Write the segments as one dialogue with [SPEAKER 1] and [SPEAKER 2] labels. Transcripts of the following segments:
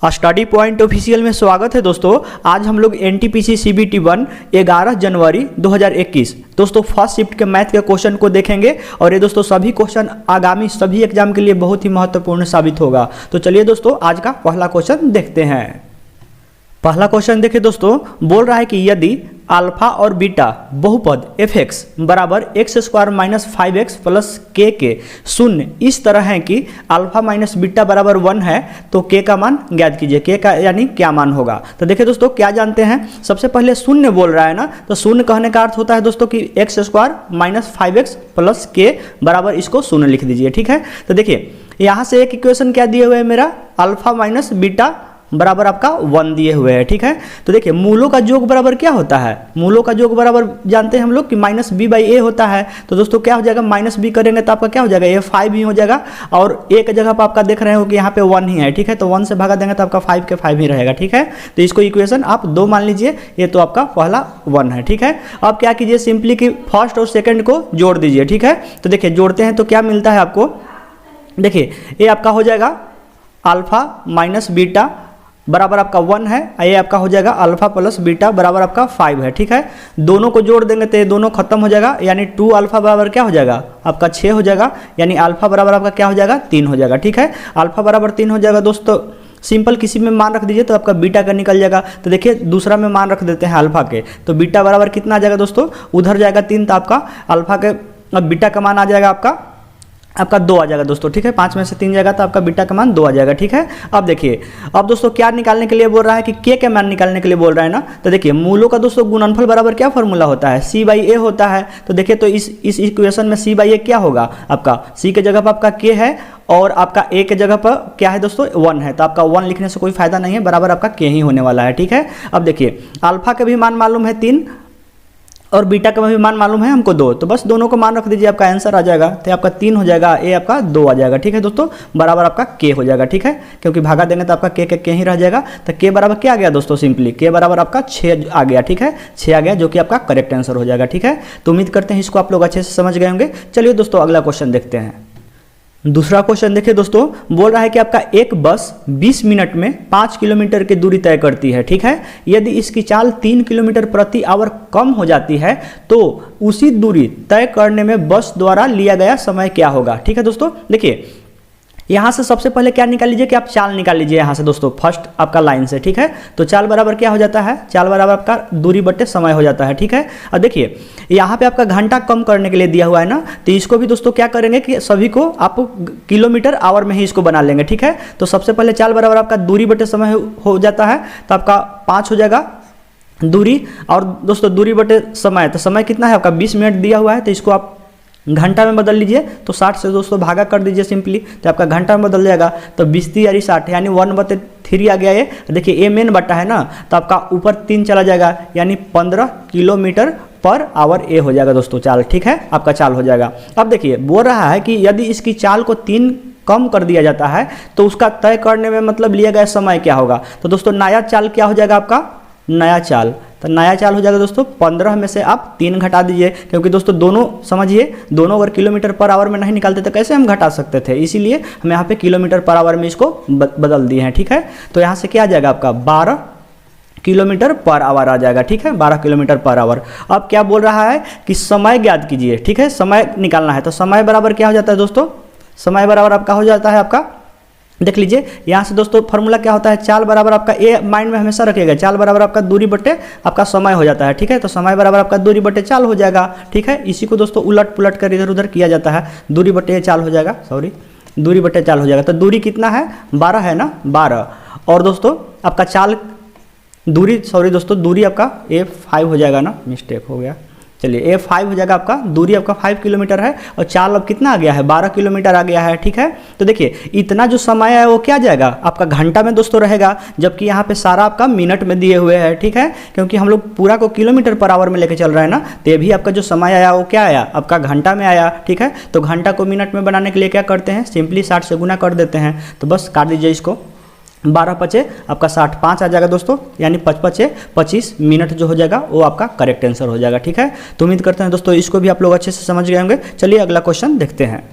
[SPEAKER 1] Study point official में स्वागत है दोस्तों। आज हम लोग एनटीपीसी सीबीटी 1 11 जनवरी 2021 दोस्तों फर्स्ट शिफ्ट के मैथ के क्वेश्चन को देखेंगे और ये दोस्तों सभी क्वेश्चन आगामी सभी एग्जाम के लिए बहुत ही महत्वपूर्ण साबित होगा। तो चलिए दोस्तों आज का पहला क्वेश्चन देखते हैं। पहला क्वेश्चन देखिए दोस्तों, बोल रहा है कि यदि अल्फा और बीटा बहुपद एफ एक्स बराबर x square minus 5x plus के शून्य इस तरह है कि अल्फा माइनस बीटा बराबर 1 है तो के का मान ज्ञात कीजिए। के का यानी क्या मान होगा। तो देखिए दोस्तों क्या जानते हैं, सबसे पहले शून्य बोल रहा है ना, तो शून्य कहने का अर्थ होता है दोस्तों कि x square minus 5x plus के बराबर इसको शून्य लिख दीजिए। ठीक है, तो देखिए यहाँ से एक इक्वेशन क्या दिए हुए है मेरा, अल्फा माइनस बीटा बराबर आपका 1 दिए हुए हैं। ठीक है, तो देखिए मूलों का योग बराबर क्या होता है, मूलों का योग बराबर जानते हैं हम लोग कि माइनस बी बाई ए होता है। तो दोस्तों क्या हो जाएगा, माइनस बी करेंगे तो आपका क्या हो जाएगा, ये 5 ही हो जाएगा और ए की जगह पर आपका देख रहे हो कि यहाँ पे 1 ही है। ठीक है, तो 1 से भागा देंगे तो आपका 5 के 5 ही रहेगा। ठीक है, तो इसको इक्वेशन आप 2 मान लीजिए, ये तो आपका पहला 1 है। ठीक है, अब क्या कीजिए, सिंपली कि फर्स्ट और सेकेंड को जोड़ दीजिए। ठीक है, तो देखिए जोड़ते हैं तो क्या मिलता है आपको, देखिए ये आपका हो जाएगा अल्फा माइनस बीटा बराबर आपका 1 है, ये आपका हो जाएगा अल्फा प्लस बीटा बराबर आपका 5 है। ठीक है, दोनों को जोड़ देंगे तो ये दोनों खत्म हो जाएगा, यानी 2 अल्फा बराबर क्या हो जाएगा आपका 6 हो जाएगा, यानी अल्फा बराबर आपका क्या हो जाएगा 3 हो जाएगा। ठीक है, अल्फा बराबर 3 हो जाएगा दोस्तों। सिंपल किसी में मान रख दीजिए तो आपका बीटा का निकल जाएगा। तो देखिए दूसरा में मान रख देते हैं अल्फा के, तो बीटा बराबर कितना आ जाएगा दोस्तों, उधर जाएगा 3 तो आपका अल्फा के बीटा का मान आ जाएगा आपका 2 आ जाएगा दोस्तों। ठीक है, 5 में से 3 जाएगा तो आपका बीटा का मान 2 आ जाएगा। ठीक है, अब देखिए अब दोस्तों क्या निकालने के लिए बोल रहा है कि के मान निकालने के लिए बोल रहा है ना, तो देखिए मूलों का दोस्तों गुणनफल बराबर क्या फॉर्मूला होता है, सी बाई ए होता है। तो देखिए तो इस इक्वेशन में सी बाई ए क्या होगा, आपका सी के जगह पर आपका के है और आपका ए के जगह पर क्या है दोस्तों 1 है, तो आपका 1 लिखने से कोई फायदा नहीं है, बराबर आपका के ही होने वाला है। ठीक है, अब देखिए अल्फा का भी मान मालूम है 3 और बीटा का भी मान मालूम है हमको 2, तो बस दोनों को मान रख दीजिए, आपका आंसर आ जाएगा। तो आपका 3 हो जाएगा, ए आपका 2 आ जाएगा। ठीक है दोस्तों, बराबर आपका के हो जाएगा। ठीक है, क्योंकि भागा देंगे तो आपका के ही रह जाएगा। तो के बराबर क्या आ गया दोस्तों, सिंपली के बराबर आपका 6 आ गया। ठीक है, 6 आ गया जो कि आपका करेक्ट आंसर हो जाएगा। ठीक है, तो उम्मीद करते हैं इसको आप लोग अच्छे से समझ गए होंगे। चलिए दोस्तों अगला क्वेश्चन देखते हैं। दूसरा क्वेश्चन देखिए दोस्तों, बोल रहा है कि आपका एक बस 20 मिनट में 5 किलोमीटर की दूरी तय करती है। ठीक है, यदि इसकी चाल 3 किलोमीटर प्रति आवर कम हो जाती है तो उसी दूरी तय करने में बस द्वारा लिया गया समय क्या होगा। ठीक है दोस्तों, देखिए यहाँ से सबसे पहले क्या निकाल लीजिए कि आप चाल निकाल लीजिए यहाँ से दोस्तों, फर्स्ट आपका लाइन से। ठीक है, तो चाल बराबर क्या हो जाता है, चाल बराबर आपका दूरी बटे समय हो जाता है। ठीक है, अब देखिए यहाँ पे आपका घंटा कम करने के लिए दिया हुआ है ना, तो इसको भी दोस्तों क्या करेंगे कि सभी को आप किलोमीटर आवर में ही इसको बना लेंगे। ठीक है, तो सबसे पहले चाल बराबर आपका दूरी बटे समय हो जाता है, तो आपका 5 हो जाएगा दूरी, और दोस्तों दूरी बटे समय, तो समय कितना है आपका 20 मिनट दिया हुआ है, तो इसको आप घंटा में बदल लीजिए, तो 60 से दोस्तों भागा कर दीजिए सिंपली, तो आपका घंटा में बदल जाएगा। तो 20×3 यानी 1/3 आ गया ये। देखिए ए मेन बटा है ना, तो आपका ऊपर 3 चला जाएगा, यानी 15 किलोमीटर पर आवर ए हो जाएगा दोस्तों चाल। ठीक है, आपका चाल हो जाएगा। अब देखिए बोल रहा है कि यदि इसकी चाल को 3 कम कर दिया जाता है तो उसका तय करने में मतलब लिया गया समय क्या होगा। तो दोस्तों नया चाल क्या हो जाएगा आपका, नया चाल, तो नया चाल हो जाएगा दोस्तों 15 में से आप 3 घटा दीजिए, क्योंकि दोस्तों दोनों समझिए, दोनों अगर किलोमीटर पर आवर में नहीं निकालते तो कैसे हम घटा सकते थे, इसीलिए हम यहाँ पे किलोमीटर पर आवर में इसको बदल दिए हैं। ठीक है, तो यहाँ से क्या आ जाएगा आपका 12 किलोमीटर पर आवर आ जाएगा। ठीक है, 12 किलोमीटर पर आवर। अब क्या बोल रहा है कि समय ज्ञात कीजिए। ठीक है, समय निकालना है, तो समय बराबर क्या हो जाता है दोस्तों, समय बराबर आपका हो जाता है आपका, देख लीजिए यहाँ से दोस्तों फॉर्मूला क्या होता है, चाल बराबर आपका ए माइंड में हमेशा रखिएगा, चाल बराबर आपका दूरी बटे आपका समय हो जाता है। ठीक है, तो समय बराबर आपका दूरी बटे चाल हो जाएगा। ठीक है, इसी को दोस्तों उलट पुलट कर इधर उधर किया जाता है, दूरी बटे चाल हो जाएगा, दूरी बटे चाल हो जाएगा। तो दूरी कितना है 12 है ना, 12, और दोस्तों आपका चाल दूरी दोस्तों दूरी आपका A5 हो जाएगा ना, मिस्टेक हो गया, चलिए A5 हो जाएगा आपका, दूरी आपका 5 किलोमीटर है और चाल अब कितना आ गया है 12 किलोमीटर आ गया है। ठीक है, तो देखिए इतना जो समय है वो क्या जाएगा आपका घंटा में दोस्तों रहेगा, जबकि यहाँ पे सारा आपका मिनट में दिए हुए हैं। ठीक है, क्योंकि हम लोग पूरा को किलोमीटर पर आवर में लेके चल रहे हैं ना, तो ये भी आपका जो समय आया वो क्या आया आपका घंटा में आया। ठीक है, तो घंटा को मिनट में बनाने के लिए क्या करते हैं, सिंपली 60 से गुना कर देते हैं, तो बस काट दीजिए इसको, 12×5 आपका 60, 5 आ जाएगा दोस्तों, यानी 5×5 25 मिनट जो हो जाएगा वो आपका करेक्ट आंसर हो जाएगा। ठीक है, तो उम्मीद करते हैं दोस्तों इसको भी आप लोग अच्छे से समझ गए होंगे। चलिए अगला क्वेश्चन देखते हैं।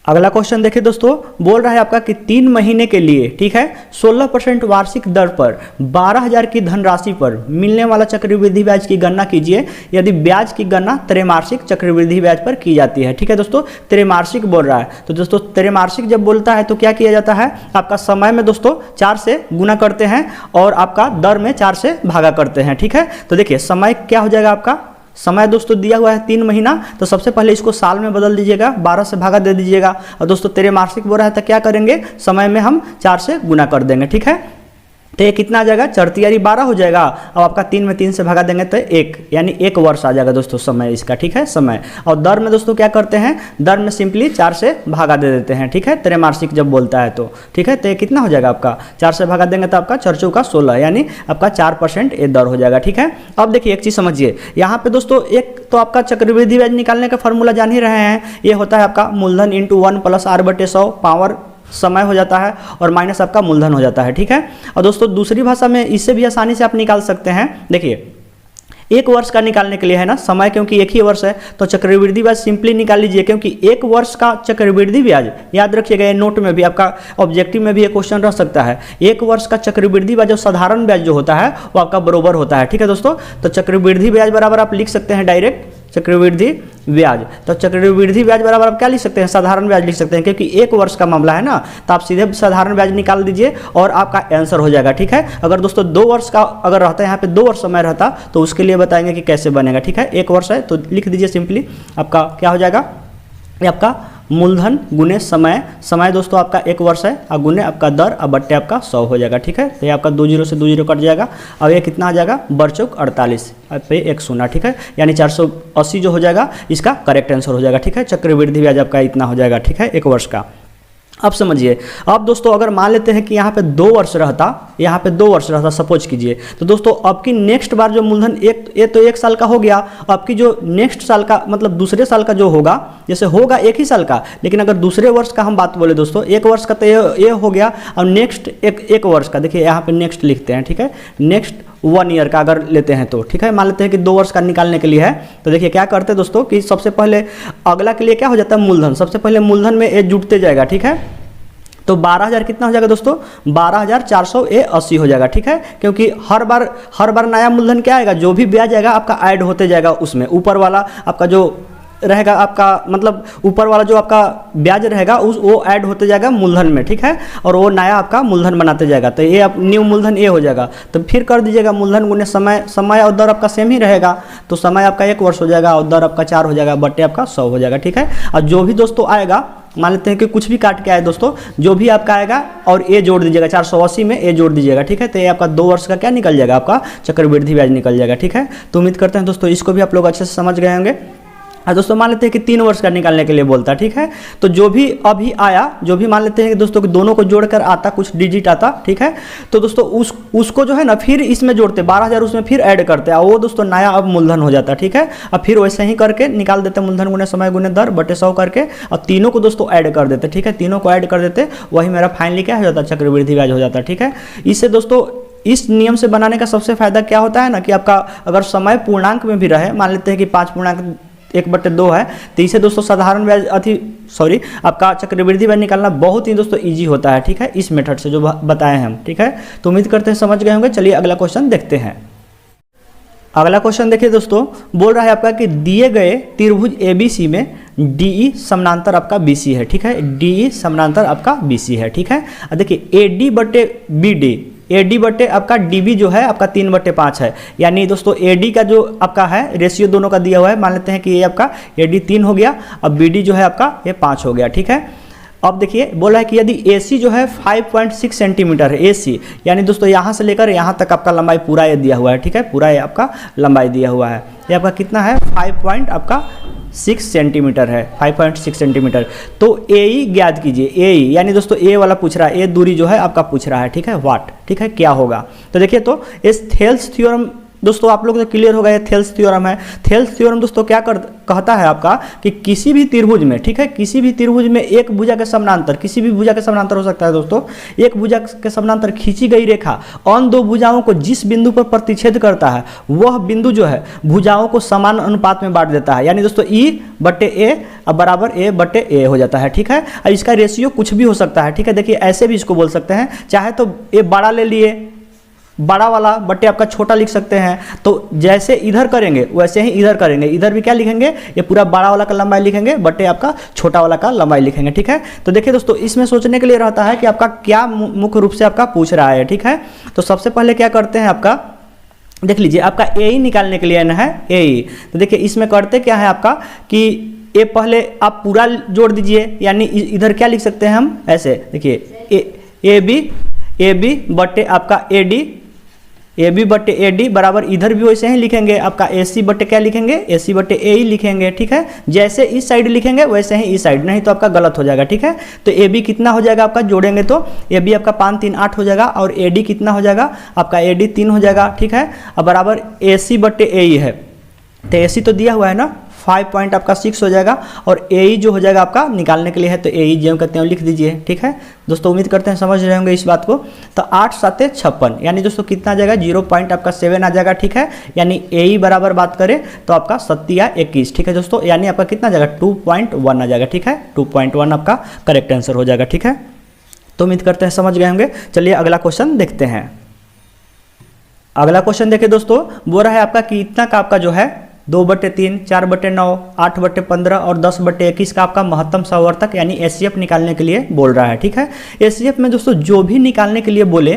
[SPEAKER 1] अगला क्वेश्चन देखिए दोस्तों, बोल रहा है आपका कि 3 महीने के लिए, ठीक है, 16% वार्षिक दर पर 12,000 की धनराशि पर मिलने वाला चक्रवृद्धि ब्याज की गणना कीजिए यदि ब्याज की गणना त्रैमासिक चक्रवृद्धि ब्याज पर की जाती है। ठीक है दोस्तों, त्रैमासिक बोल रहा है, तो दोस्तों त्रैमासिक जब बोलता है तो क्या किया जाता है, आपका समय में दोस्तों 4 से गुना करते हैं और आपका दर में 4 से भागा करते हैं। ठीक है, तो देखिए समय क्या हो जाएगा, आपका समय दोस्तों दिया हुआ है 3 महीना, तो सबसे पहले इसको साल में बदल दीजिएगा, 12 से भागा दे दीजिएगा और दोस्तों त्रैमासिक बोल रहा है तो क्या करेंगे, समय में हम 4 से गुना कर देंगे। ठीक है, तो ये कितना आ जाएगा, 4 तियारी 12 हो जाएगा। अब आपका 3 में 3 से भागा देंगे तो 1, यानी 1 वर्ष आ जाएगा दोस्तों समय इसका। ठीक है, समय और दर में दोस्तों क्या करते हैं, दर में सिंपली 4 से भागा दे देते हैं। ठीक है, त्रैमासिक जब बोलता है तो ठीक है, तो ये कितना हो जाएगा आपका, 4 से भागा देंगे तो आपका 4 चौका 16, यानी आपका 4% ये दर हो जाएगा। ठीक है, अब देखिए एक चीज़ समझिए, यहाँ पे दोस्तों एक तो आपका चक्रवृद्धि ब्याज निकालने का फॉर्मूला जान ही रहे हैं, ये होता है आपका मूलधन इंटू 1 + r/100 पावर समय हो जाता है और माइनस आपका मूलधन हो जाता है। ठीक है, और दोस्तों दूसरी भाषा में इससे भी आसानी से आप निकाल सकते हैं। देखिए 1 वर्ष का निकालने के लिए है ना, समय क्योंकि 1 ही वर्ष है तो चक्रवृद्धि ब्याज सिंपली निकाल लीजिए, क्योंकि 1 वर्ष का चक्रवृद्धि ब्याज, याद रखिएगा ये नोट में भी आपका ऑब्जेक्टिव में भी ये क्वेश्चन रह सकता है, 1 वर्ष का चक्रवृद्धि ब्याज जो साधारण ब्याज जो होता है वो आपका बराबर होता है। ठीक है दोस्तों, तो चक्रवृद्धि ब्याज बराबर आप लिख सकते हैं डायरेक्ट चक्रवृद्धि ब्याज, तो चक्रवृद्धि ब्याज बराबर आप क्या लिख सकते हैं, साधारण ब्याज लिख सकते हैं, क्योंकि 1 वर्ष का मामला है ना, तो आप सीधे साधारण ब्याज निकाल दीजिए और आपका आंसर हो जाएगा। ठीक है, अगर दोस्तों 2 वर्ष का अगर रहता है, यहाँ पे 2 वर्ष समय रहता तो उसके लिए बताएंगे कि कैसे बनेगा। ठीक है, 1 वर्ष है तो लिख दीजिए सिंपली, आपका क्या हो जाएगा, ये आपका मूलधन गुने समय, समय दोस्तों आपका 1 वर्ष है और गुने आपका दर और बट्टे आपका 100 हो जाएगा। ठीक है, तो ये आपका 2 0 से 2 0 कट जाएगा। अब ये कितना आ जाएगा, बरचौक 48 पे 1 0। ठीक है, यानी 480 जो हो जाएगा इसका करेक्ट आंसर हो जाएगा। ठीक है, चक्रवृद्धि ब्याज आपका इतना हो जाएगा। ठीक है, 1 वर्ष का। अब समझिए, अब दोस्तों अगर मान लेते हैं कि यहाँ पे 2 वर्ष रहता, यहाँ पे 2 वर्ष रहता सपोज कीजिए, तो दोस्तों अब की नेक्स्ट बार जो मूलधन ये तो 1 साल का हो गया, अब की जो नेक्स्ट साल का मतलब दूसरे साल का जो होगा, जैसे होगा 1 ही साल का, लेकिन अगर दूसरे वर्ष का हम बात बोले दोस्तों, 1 वर्ष का तो ये हो गया, और नेक्स्ट एक वर्ष का, देखिए यहाँ पे नेक्स्ट लिखते हैं। ठीक है, नेक्स्ट 1 ईयर का अगर लेते हैं तो ठीक है, मान लेते हैं कि 2 वर्ष का निकालने के लिए है, तो देखिए क्या करते हैं दोस्तों कि सबसे पहले अगला के लिए क्या हो जाता है, मूलधन, सबसे पहले मूलधन में ये जुड़ते जाएगा। ठीक है, तो 12,000 कितना हो जाएगा दोस्तों, 12,480 हो जाएगा। ठीक है, क्योंकि हर बार नया मूलधन क्या आएगा, जो भी ब्याज आएगा आपका ऐड होते जाएगा उसमें, ऊपर वाला आपका जो रहेगा आपका मतलब ऊपर वाला जो आपका ब्याज रहेगा वो ऐड होते जाएगा मूलधन में। ठीक है, और वो नया आपका मूलधन बनाते जाएगा, तो ये न्यू मूलधन ये हो जाएगा। तो फिर कर दीजिएगा मूलधन गुने समय, समय और दर आपका सेम ही रहेगा, तो समय आपका 1 वर्ष हो जाएगा और दर आपका 4 हो जाएगा, बट्टे आपका 100 हो जाएगा। ठीक है, और जो भी दोस्तों आएगा, मान लेते हैं कि कुछ भी काट के आए दोस्तों, जो भी आपका आएगा और ये जोड़ दीजिएगा, 480 में ये जोड़ दीजिएगा। ठीक है, तो ये आपका 2 वर्ष का क्या निकल जाएगा, आपका चक्रवृद्धि ब्याज निकल जाएगा। ठीक है, तो उम्मीद करते हैं दोस्तों इसको भी आप लोग अच्छे से समझ गए होंगे। दोस्तों मान लेते हैं कि 3 वर्ष का निकालने के लिए बोलता है। ठीक है, तो जो भी अभी आया, जो भी मान लेते हैं कि दोस्तों कि दोनों को जोड़कर आता कुछ डिजिट आता। ठीक है, तो दोस्तों उसको जो है ना फिर इसमें जोड़ते 12,000 उसमें फिर ऐड करते हैं, वो दोस्तों नया अब मूलधन हो जाता है। ठीक है, अब फिर वैसे ही करके निकाल देते मूलधन गुने समय गुने दर बटे 100 करके, और तीनों को दोस्तों ऐड कर देते। ठीक है, तीनों को ऐड कर देते, वही मेरा फाइनली क्या हो जाता है, चक्रवृद्धि ब्याज हो जाता है। ठीक है, इससे दोस्तों इस नियम से बनाने का सबसे फायदा क्या होता है ना, कि आपका अगर समय पूर्णांक में भी रहे, मान लेते हैं कि 5.1/2 है, तो इसे दोस्तों साधारण ब्याज आपका चक्रवृद्धि ब्याज निकालना बहुत ही दोस्तों इजी होता है। ठीक है, इस मेथड से जो बताए हम। ठीक है, तो उम्मीद करते हैं समझ गए होंगे। चलिए अगला क्वेश्चन देखते हैं। अगला क्वेश्चन देखिए दोस्तों, बोल रहा है आपका कि दिए गए त्रिभुज ABC में DE समानांतर आपका BC है। ठीक है, DE समानांतर आपका BC है। ठीक है, देखिए AD बटे BD, AD बटे आपका DB जो है आपका 3/5 है, यानी दोस्तों AD का जो आपका है रेशियो दोनों का दिया हुआ है, मान लेते हैं कि ये आपका AD 3 हो गया, अब BD जो है आपका ये 5 हो गया। ठीक है, अब देखिए बोला है कि यदि AC जो है 5.6 सेंटीमीटर है, AC यानी दोस्तों यहाँ से लेकर यहाँ तक आपका लंबाई पूरा ये दिया हुआ है। ठीक है, पूरा ये आपका लंबाई दिया हुआ है, ये आपका कितना है 5.6 सेंटीमीटर है, 5.6 सेंटीमीटर। तो AE ज्ञात कीजिए, AE यानी दोस्तों A वाला पूछ रहा है, ये दूरी जो है आपका पूछ रहा है। ठीक है, वाट। ठीक है, क्या होगा, तो देखिए तो इस थेल्स थ्योरम दोस्तों आप लोग तो क्लियर होगा, ये थेल्स थ्योरम है। थेल्स थ्योरम दोस्तों क्या कहता है आपका कि किसी भी त्रिभुज में, ठीक है, किसी भी त्रिभुज में एक भुजा के समानांतर, किसी भी भुजा के समानांतर हो सकता है दोस्तों, एक भुजा के समानांतर खींची गई रेखा उन दो भुजाओं को जिस बिंदु पर प्रतिच्छेद करता है वह बिंदु जो है भुजाओं को समान अनुपात में बांट देता है। यानी दोस्तों E/A बराबर A/A हो जाता है, ठीक है। और इसका रेशियो कुछ भी हो सकता है, ठीक है। देखिए ऐसे भी इसको बोल सकते हैं, चाहे तो A बड़ा ले लिए, बड़ा वाला बट्टे आपका छोटा लिख सकते हैं। तो जैसे इधर करेंगे वैसे ही इधर करेंगे, इधर भी क्या लिखेंगे, ये पूरा बड़ा वाला का लंबाई लिखेंगे, बट्टे आपका छोटा वाला का लंबाई लिखेंगे, ठीक है। तो देखिए दोस्तों इसमें सोचने के लिए रहता है कि आपका क्या मुख्य रूप से आपका पूछ रहा है, ठीक है। तो सबसे पहले क्या करते हैं, आपका देख लीजिए, आपका AE निकालने के लिए ना है AE। तो देखिए इसमें करते क्या है आपका कि ए पहले आप पूरा जोड़ दीजिए, यानी इधर क्या लिख सकते हैं हम ऐसे, देखिए AB बट्टे आपका AB बट्टे AD बराबर, इधर भी वैसे ही लिखेंगे, आपका AC बट्टे क्या लिखेंगे, AC बट्टे AE लिखेंगे, ठीक है। जैसे इस साइड लिखेंगे वैसे ही इस साइड, नहीं तो आपका गलत हो जाएगा, ठीक है। तो AB कितना हो जाएगा आपका, जोड़ेंगे तो AB आपका 5 3 8 हो जाएगा, और AD कितना हो जाएगा आपका, AD 3 हो जाएगा, ठीक है। अब बराबर AC बट्टे AE है, तो AC तो दिया हुआ है ना, 5.6 हो जाएगा, और AE जो हो जाएगा आपका निकालने के लिए है, तो AE जो कहते हैं लिख दीजिए, ठीक है दोस्तों। उम्मीद करते हैं समझ रहे होंगे इस बात को। तो 8 7 56, यानी दोस्तों कितना आ जाएगा, 0.7 आ जाएगा, ठीक है। यानी AE बराबर बात करें तो आपका 21, ठीक है दोस्तों। यानी आपका कितना आ जाएगा, 2.1 आ जाएगा, ठीक है। 2.1 आपका करेक्ट आंसर हो जाएगा, ठीक है। तो उम्मीद करते हैं समझ गए होंगे। चलिए अगला क्वेश्चन देखते हैं। अगला क्वेश्चन देखिए दोस्तों, बोल रहा है आपका कि इतना का आपका जो है 2/3, 4/9, 8/15 और 10/21 का आपका महत्तम सवर्तक यानी HCF निकालने के लिए बोल रहा है, ठीक है। HCF में दोस्तों जो भी निकालने के लिए बोले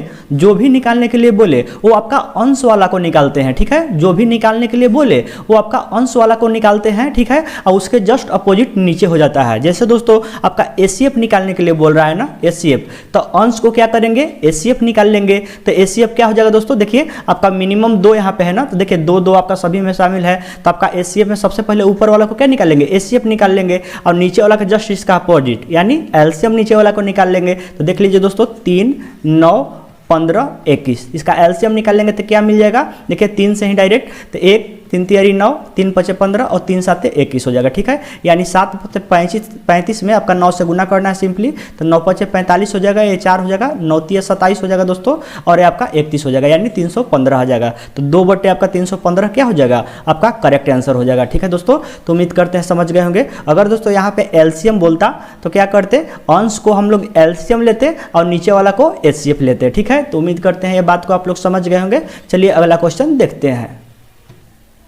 [SPEAKER 1] वो आपका अंश वाला को निकालते हैं, ठीक है। जो भी निकालने के लिए बोले वो आपका अंश वाला को निकालते हैं, ठीक है। और उसके जस्ट अपोजिट नीचे हो जाता है। जैसे दोस्तों आपका HCF निकालने के लिए बोल रहा है ना, HCF, तो अंश को क्या करेंगे, HCF निकाल लेंगे। तो HCF क्या हो जाएगा दोस्तों, देखिए आपका मिनिमम 2 यहाँ पे है ना, तो देखिए 2 आपका सभी में शामिल है। तो आपका HCF में सबसे पहले ऊपर वाला को क्या निकालेंगे, HCF निकाल लेंगे, और नीचे वाला का जस्ट इसका अपोजिट यानी LCM नीचे वाला को निकाल लेंगे। तो देख लीजिए दोस्तों 3 9 15 21, इसका LCM निकाल लेंगे तो क्या मिल जाएगा, देखिए 3 से ही डायरेक्ट, तो 1 3 3 9, 3 5 15 और 3 7 21 हो जाएगा, ठीक है। यानी 7 35 में आपका 9 से गुना करना है सिंपली, तो 9 5 45 हो जाएगा, ये 4 हो जाएगा, 9 3 27 हो जाएगा दोस्तों, और ये आपका 31 हो जाएगा, यानी 315 हो जाएगा। तो 2 बट्टे आपका 315 क्या हो जाएगा, आपका करेक्ट आंसर हो जाएगा, ठीक है दोस्तों। तो उम्मीद करते हैं समझ गए होंगे। अगर दोस्तों यहाँ पे LCM बोलता तो क्या करते, अंश को हम लोग LCM लेते और नीचे वाला को HCF लेते, ठीक है। तो उम्मीद करते हैं ये बात को आप लोग समझ गए होंगे। चलिए अगला क्वेश्चन देखते हैं।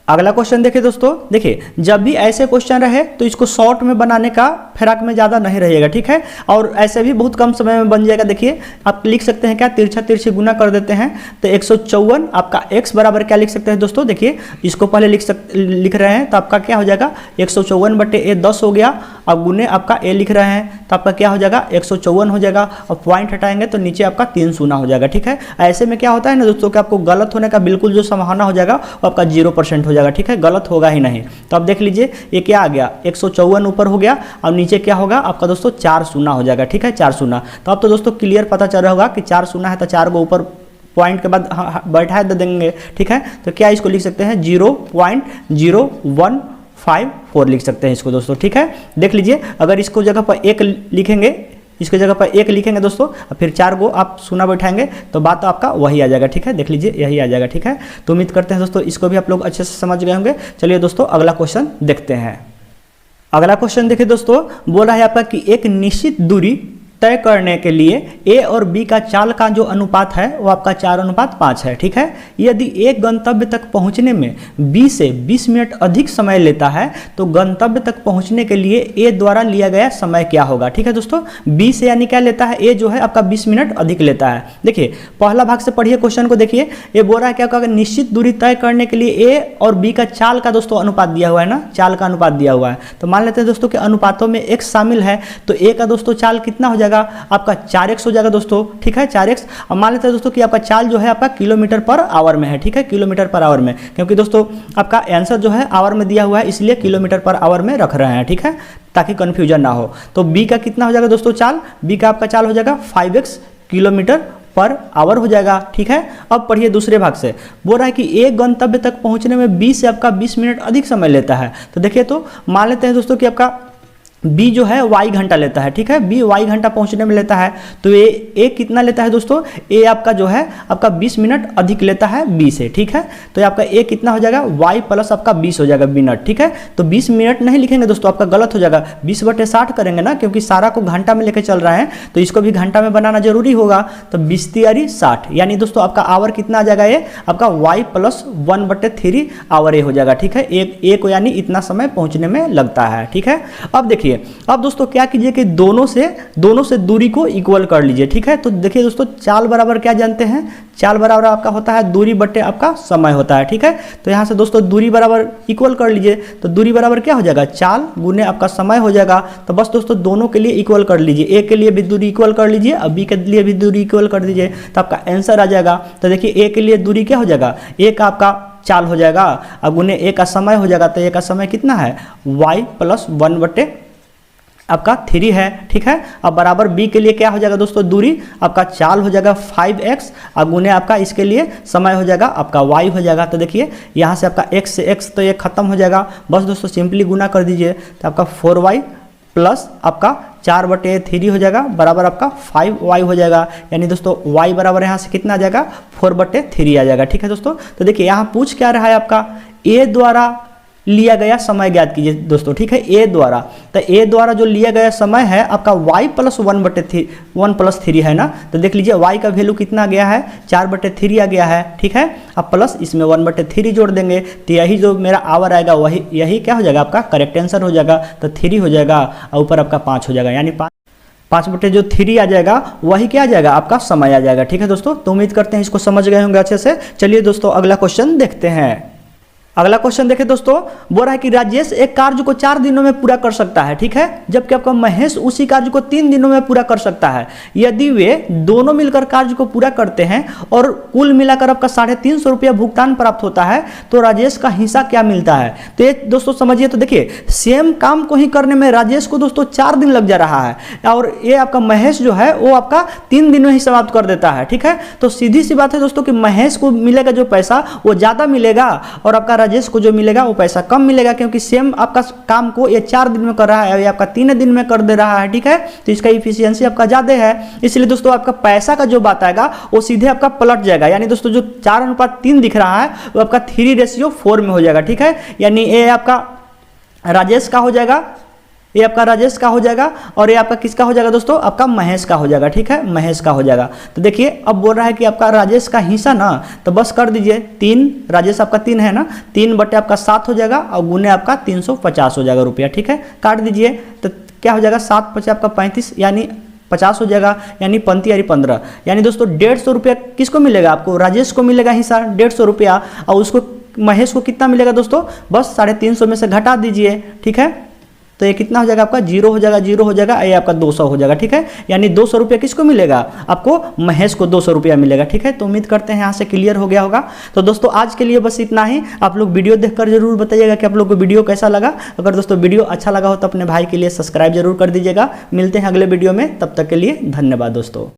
[SPEAKER 1] अगला क्वेश्चन देखिए दोस्तों, देखिए जब भी ऐसे क्वेश्चन रहे तो इसको शॉर्ट में बनाने का फिराक में ज़्यादा नहीं रहेगा, ठीक है। और ऐसे भी बहुत कम समय में बन जाएगा। देखिए आप लिख सकते हैं क्या, तिरछा तिरछी गुना कर देते हैं, तो 154 आपका x बराबर क्या लिख सकते हैं दोस्तों, देखिए इसको पहले लिख रहे हैं तो आपका क्या हो जाएगा, 154/a 10 हो गया, अब गुने आपका a लिख रहे हैं तो आपका क्या हो जाएगा, 154 हो जाएगा, और पॉइंट हटाएंगे तो नीचे आपका 3 शून्य हो जाएगा, ठीक है। ऐसे में क्या होता है ना दोस्तों कि आपको गलत होने का बिल्कुल जो संभावना हो जाएगा वो आपका 0% हो जाएगा, ठीक है, गलत होगा ही नहीं। तो आप देख लीजिए ये क्या आ गया, 154 ऊपर हो गया, और नीचे क्या होगा आपका दोस्तों 4 शून्य हो जाएगा, ठीक है, 4 शून्य। तो अब तो दोस्तों क्लियर पता चल रहा होगा कि 4 शून्य है तो 4 को ऊपर पॉइंट के बाद बैठा दे देंगे, ठीक है। तो क्या इसको लिख सकते हैं 0.0154 लिख सकते हैं इसको दोस्तों, ठीक है। देख लीजिए अगर इसको जगह पर 1 लिखेंगे, इसके जगह पर 1 लिखेंगे दोस्तों, फिर 4 को आप शून्य बैठाएंगे तो बात तो आपका वही आ जाएगा, ठीक है। देख लीजिए यही आ जाएगा, ठीक है। तो उम्मीद करते हैं दोस्तों इसको भी आप लोग अच्छे से समझ गए होंगे। चलिए दोस्तों अगला क्वेश्चन देखते हैं। अगला क्वेश्चन देखिए दोस्तों, बोल रहा है आपका कि एक निश्चित दूरी तय करने के लिए A और B का चाल का जो अनुपात है वो आपका 4:5 है, ठीक है। यदि एक गंतव्य तक पहुंचने में B से 20 मिनट अधिक समय लेता है तो गंतव्य तक पहुंचने के लिए A द्वारा लिया गया समय क्या होगा, ठीक है दोस्तों। B से यानी क्या लेता है, A जो है आपका 20 मिनट अधिक लेता है। देखिए पहला भाग से पढ़िए क्वेश्चन को, देखिए ये बोल रहा है क्या होगा, निश्चित दूरी तय करने के लिए A और B का चाल का दोस्तों अनुपात दिया हुआ है ना, चाल का अनुपात दिया हुआ है। तो मान लेते हैं दोस्तों कि अनुपातों में x शामिल है, तो A का दोस्तों चाल कितना हो जाएगा, आपका 4x हो जाएगा दोस्तों, ठीक है 4x। अब मान लेते हैं दोस्तों कि आपका चाल जो है आपका किलोमीटर पर आवर में है, ठीक है, किलोमीटर पर आवर में, क्योंकि दोस्तों आपका आंसर जो है आवर में दिया हुआ है इसलिए किलोमीटर पर आवर में रख रहे हैं, ठीक है, ताकि कंफ्यूजन ना हो। तो B का कितना हो जाएगा दोस्तों चाल, B का आपका चाल हो जाएगा 5x किलोमीटर पर आवर हो जाएगा। ठीक है, अब पढ़िए दूसरे भाग से। बोल रहा है कि एक गंतव्य तक पहुंचने में 20 से आपका 20 मिनट अधिक समय लेता है। तो देखिए, तो मान लेते हैं दोस्तों कि आपका बी जो है वाई घंटा लेता है। ठीक है, बी वाई घंटा पहुंचने में लेता है, तो ए कितना लेता है दोस्तों, ए आपका जो है आपका 20 मिनट अधिक लेता है बी से। ठीक है, तो ये आपका ए कितना हो जाएगा, वाई प्लस आपका 20 हो जाएगा मिनट। ठीक है, तो 20 मिनट नहीं लिखेंगे दोस्तों, आपका गलत हो जाएगा, 20/60 करेंगे ना, क्योंकि सारा को घंटा में लेके चल रहा है तो इसको भी घंटा में बनाना जरूरी होगा। तो 20 तियारी 60, यानी दोस्तों आपका आवर कितना आ जाएगा, ये आपका वाई प्लस 1/3 आवर ए हो जाएगा। ठीक है, ए को यानी इतना समय पहुंचने में लगता है। ठीक है, अब देखिए, अब दोस्तों क्या कीजिए कि दोनों से दूरी को इक्वल कर लीजिए। ठीक है, तो देखिए दोस्तों, चाल बराबर क्या जानते हैं, चाल बराबर आपका होता है दूरी बटे आपका समय होता है। ठीक है, तो यहाँ से दोस्तों दूरी बराबर इक्वल कर लीजिए, तो दूरी बराबर क्या हो जाएगा, चाल गुने आपका समय हो जाएगा। तो बस दोस्तों दोनों के लिए इक्वल कर लीजिए, ए के लिए भी दूरी इक्वल कर लीजिए और बी के लिए भी दूरी इक्वल कर दीजिए, तो आपका आंसर आ जाएगा। तो देखिए, ए के लिए दूरी क्या हो जाएगा, ए का आपका चाल हो जाएगा और गुने ए का समय हो जाएगा, तो ए का समय कितना है, वाई प्लस 1/3 है। ठीक है, अब बराबर बी के लिए क्या हो जाएगा दोस्तों, दूरी आपका चाल हो जाएगा 5x और गुने आपका इसके लिए समय हो जाएगा आपका y हो जाएगा। तो देखिए यहाँ से आपका x से x तो ये खत्म हो जाएगा, बस दोस्तों सिंपली गुना कर दीजिए, तो आपका 4y प्लस आपका 4/3 हो जाएगा बराबर आपका 5y हो जाएगा, यानी दोस्तों y बराबर यहाँ से कितना आ जाएगा, 4/3 आ जाएगा। ठीक है दोस्तों, तो देखिए यहाँ पूछ क्या रहा है आपका, ए द्वारा लिया गया समय ज्ञात कीजिए दोस्तों। ठीक है, ए द्वारा, तो ए द्वारा जो लिया गया समय है आपका y प्लस 1/3 है ना, तो देख लीजिए y का वैल्यू कितना गया है, 4/3 आ गया है। ठीक है, अब प्लस इसमें 1/3 जोड़ देंगे, तो यही जो मेरा आवर आएगा वही यही क्या हो जाएगा, आपका करेक्ट आंसर हो जाएगा। तो 3 हो जाएगा और ऊपर आपका 5 हो जाएगा, यानी 5/3 आ जाएगा, वही क्या आ जाएगा, आपका समय आ जाएगा। ठीक है दोस्तों, तो उम्मीद करते हैं इसको समझ गए होंगे अच्छे से। चलिए दोस्तों अगला क्वेश्चन देखते हैं। अगला क्वेश्चन देखिए दोस्तों, बोल रहा है कि राजेश एक कार्य को 4 दिनों में पूरा कर सकता है। ठीक है, जबकि आपका महेश उसी कार्य को 3 दिनों में पूरा कर सकता है। यदि वे दोनों मिलकर कार्य को पूरा करते हैं और कुल मिलाकर आपका 350 रुपया भुगतान प्राप्त होता है, तो राजेश का हिस्सा क्या मिलता है। तो ये दोस्तों समझिए, तो देखिए सेम काम को ही करने में राजेश को दोस्तों 4 दिन लग जा रहा है और ये आपका महेश जो है वो आपका 3 दिन में ही समाप्त कर देता है। ठीक है, तो सीधी सी बात है दोस्तों कि महेश को मिलेगा जो पैसा वो ज़्यादा मिलेगा और आपका राजेश को जो मिलेगा वो पैसा कम मिलेगा, क्योंकि सेम आपका काम को ये 4 दिन में कर रहा है, ये आपका 3 दिन में कर दे रहा है। ठीक है, तो इसका इफिशियंसी आपका ज़्यादा है, इसलिए दोस्तों आपका पैसा का जो बात आएगा वो सीधे आपका पलट जाएगा, यानी दोस्तों जो 4:3 दिख रहा है वो आपका 3:4 में हो जाएगा। ठीक है, यानी ये आपका राजेश का हो जाएगा, ये आपका राजेश का हो जाएगा और ये आपका किसका हो जाएगा दोस्तों, आपका महेश का हो जाएगा। ठीक है, महेश का हो जाएगा। तो देखिए अब बोल रहा है कि आपका राजेश का हिस्सा ना, तो बस कर दीजिए 3, राजेश आपका 3 है ना, 3/7 हो जाएगा और गुने आपका 350 हो जाएगा रुपया। ठीक है, काट दीजिए, तो क्या हो जाएगा, 7×5 आपका 35 यानी 50 हो जाएगा, यानी 15, यानी दोस्तों 150 रुपया किसको मिलेगा, आपको राजेश को मिलेगा हिस्सा 150 रुपया, और उसको महेश को कितना मिलेगा दोस्तों, बस 350 में से घटा दीजिए। ठीक है, तो ये कितना हो जाएगा, आपका 0 हो जाएगा, 0 हो जाएगा, ये आपका 200 हो जाएगा। ठीक है, यानी 200 रुपया किसको मिलेगा, आपको महेश को 200 रुपया मिलेगा। ठीक है, तो उम्मीद करते हैं यहाँ से क्लियर हो गया होगा। तो दोस्तों आज के लिए बस इतना ही। आप लोग वीडियो देखकर जरूर बताइएगा कि आप लोग को वीडियो कैसा लगा। अगर दोस्तों वीडियो अच्छा लगा हो तो अपने भाई के लिए सब्सक्राइब जरूर कर दीजिएगा। मिलते हैं अगले वीडियो में, तब तक के लिए धन्यवाद दोस्तों।